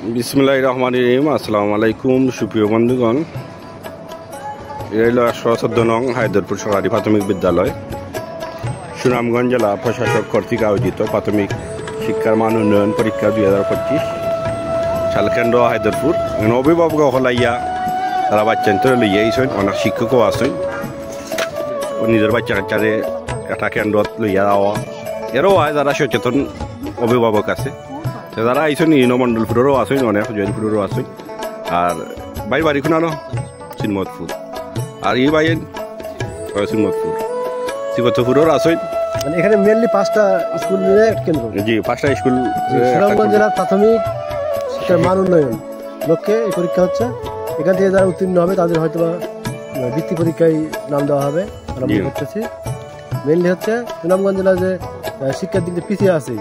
বিসমিল্লাহির রহমানির রহিম। আসসালামু আলাইকুম সুপ্রিয় বন্ধুগণ। এই হল ১১৪ নং হায়দরপুর সরকারি প্রাথমিক বিদ্যালয়, সুনামগঞ্জ জেলা প্রশাসক কর্তৃক আয়োজিত প্রাথমিক শিক্ষার মান উন্নয়ন পরীক্ষা ২০২৫ সালকেন্দ্র হায়দরপুর। অভিভাবক হলাইয়া তারা বাচ্চান্তরে লইয়া আইসেন, অনেক শিক্ষকও আছেন নিজের বাচ্চা কাচ্চারে একটা কেন্দ্রত লইয়া যাওয়া। এরও হয় যারা সচেতন অভিভাবক আছে, যারা আইসেন মন্ডলপুরেরও আছেন, অনেক জৈনপুরেরও আছেন। আর ভাই বাড়ি খুনানো চিনমতপুর, আর এই ভাই চিনমতপুর শিবতপুরের আছেন। এখানে মেনলি 5টা স্কুল মিলে কেন্দ্র। জি, 5টা স্কুল সুনামগঞ্জ জেলার প্রাথমিক শিক্ষার মান উন্নয়ন লক্ষ্যে এই পরীক্ষা হচ্ছে। এখান থেকে যারা উত্তীর্ণ হবে তাদের হয়তো বৃত্তি পরীক্ষায় নাম দেওয়া হবে আমরা মনে করতেছি। মেনলি হচ্ছে সুনামগঞ্জ জেলা যে শিক্ষার দিক দিয়ে পিছিয়ে আছে,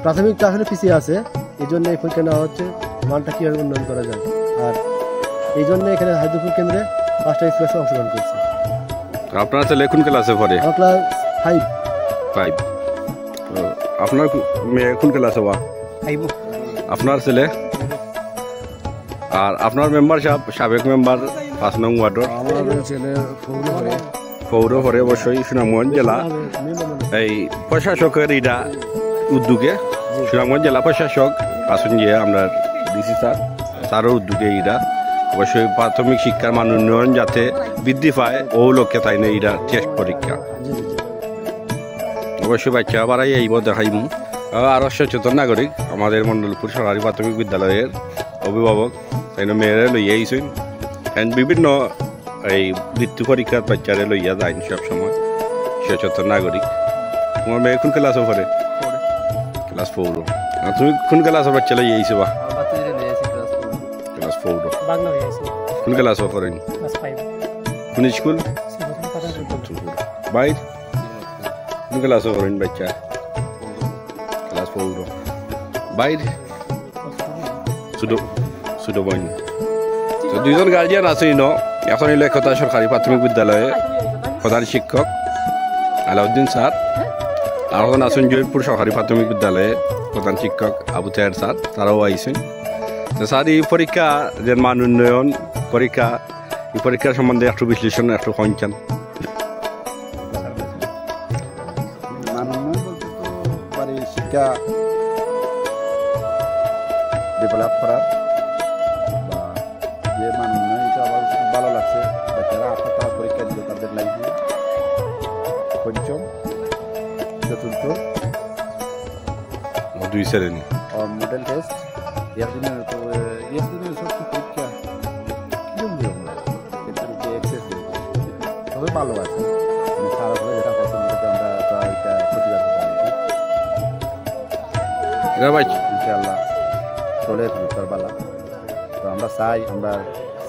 প্রাথমিকটা আসলে পিছিয়ে আছে, এই জন্য এই পরীক্ষা নেওয়া হচ্ছে মানটা কীভাবে উন্নয়ন করা যায়। আর এই জন্য এখানে হায়দরপুর কেন্দ্রে 5টা স্কুল অংশগ্রহণ করছে। আপনার ছেলে কোন ক্লাসে পড়ে? আমার ক্লাস 5। আপনার মেয়ে কোন ক্লাসে? আপনার ছেলে? আর আপনার মেম্বার সাবেক মেম্বার 5 নং ওয়ার্ডের? আমার ছেলে পৌর পরে অবশ্যই সুনামগঞ্জ জেলা এই প্রশাসকের এটা উদ্যোগে, সুনামগঞ্জ জেলা প্রশাসক আসুন যে আমরা ডিসি তারও উদ্যোগে এটা অবশ্যই প্রাথমিক শিক্ষার মান উন্নয়ন যাতে বৃদ্ধি পায় ও লক্ষ্যে তাই না এটা টেস্ট পরীক্ষা। অবশ্যই বাচ্চা বাড়াই এইব দেখাইমু। আরও সচেতন নাগরিক আমাদের মন্ডলপুর সরকারি প্রাথমিক বিদ্যালয়ের অভিভাবক তাই না মেয়েরা লইয়া আইসেন, বিভিন্ন এই বৃত্তি পরীক্ষার বাচ্চারে লইয়া যায় সবসময় সচেতন নাগরিক। তোমার মেয়ে কোন ক্লাসে পড়ে? ক্লাস 4। তুমি কোন ক্লাসের বাচ্চা লইয়া আইসো? বা ক্লাস 4। কোন ক্লাসে পড়েন? কোন স্কুল? বাইর কোন ক্লাসে পড়েন বাচ্চা? ক্লাস 4। বাইর ছোট বোন। তো 2জন গার্জিয়ান আছে এখন এই লেখতা সরকারি প্রাথমিক বিদ্যালয়ে প্রধান শিক্ষক আলাউদ্দিন স্যার, আর এখন আছেন জয়পুর সরকারি প্রাথমিক বিদ্যালয়ে প্রধান শিক্ষক আবু তাহের স্যার, তারাও আইসেন। তো স্যার এই পরীক্ষা যে মান উন্নয়ন পরীক্ষা, এই পরীক্ষার সম্বন্ধে একটু বিশ্লেষণ একটু কইছেন। মান উন্নয়ন বলতে তো পারি শিক্ষা ডেভেলপ করার বা যে মান উন্নয়ন, এটা আমার খুব ভালো লাগছে। বাচ্চারা তারা পরীক্ষা দিল, তাদের লাগবে 5ম 4th 2 শ্রেণী মডেল টেস্ট একদিনের সবচেয়ে পরীক্ষা তবে ভালো আছে। সারা করে যেটা পছন্দ করে আমরা তো এটা প্রতিবাদ ইনশাআল্লাহ চলে বালা। তো আমরা চাই আমরা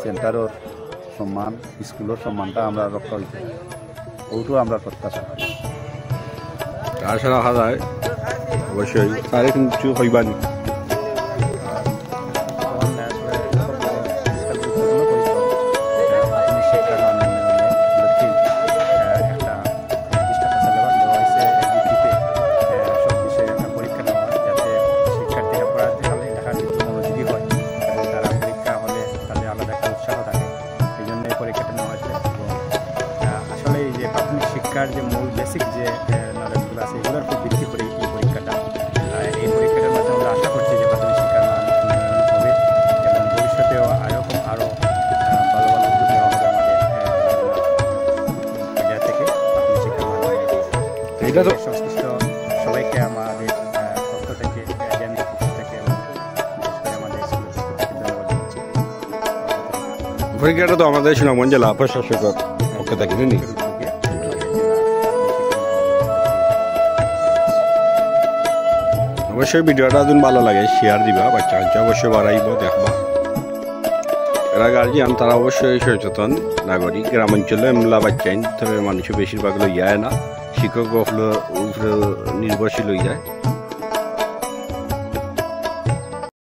সেন্টারের সম্মান, স্কুলের সম্মানটা আমরা রক্ষা হইতে, ওইটাও আমরা প্রত্যাশা করি। আশা রাখা যায় অবশ্যই তারে কিন্তু হইবানি। শিক্ষার যে মূল বেসিক যে নলেজগুলো আছে এগুলোর খুব ভিত্তি করে এই পরীক্ষাটা। এই পরীক্ষাটার মাধ্যমে আমরা আশা করছি যে প্রাথমিক শিক্ষার মান উন্নয়ন হবে এবং ভবিষ্যতেও এরকম আরও ভালো ভালো উদ্যোগ নেওয়া হবে আমাদের পর্যায় থেকে প্রাথমিক শিক্ষার মান এটা তো সংশ্লিষ্ট সবাইকে আমাদের পক্ষ থেকে এজেন্ডার পক্ষ থেকে এবং বিশেষ করে আমাদের স্কুলের পক্ষ থেকে ধন্যবাদ দিচ্ছি। পরীক্ষাটা তো আমাদের সুনামগঞ্জ জেলা প্রশাসকের পক্ষ থেকে নি। অবশ্যই ভিডিওটা যদি ভালো লাগে শেয়ার দিবা, বাচ্চা কাচ্চা অবশ্যই বাড়াইব দেখবা। এরা গার্জিয়ান তারা অবশ্যই সচেতন নাগরিক। গ্রামাঞ্চলে এমলা বাচ্চাইন তবে মানুষ বেশিরভাগ লইয়া না, শিক্ষক উপরে নির্ভরশীল হয়ে যায়।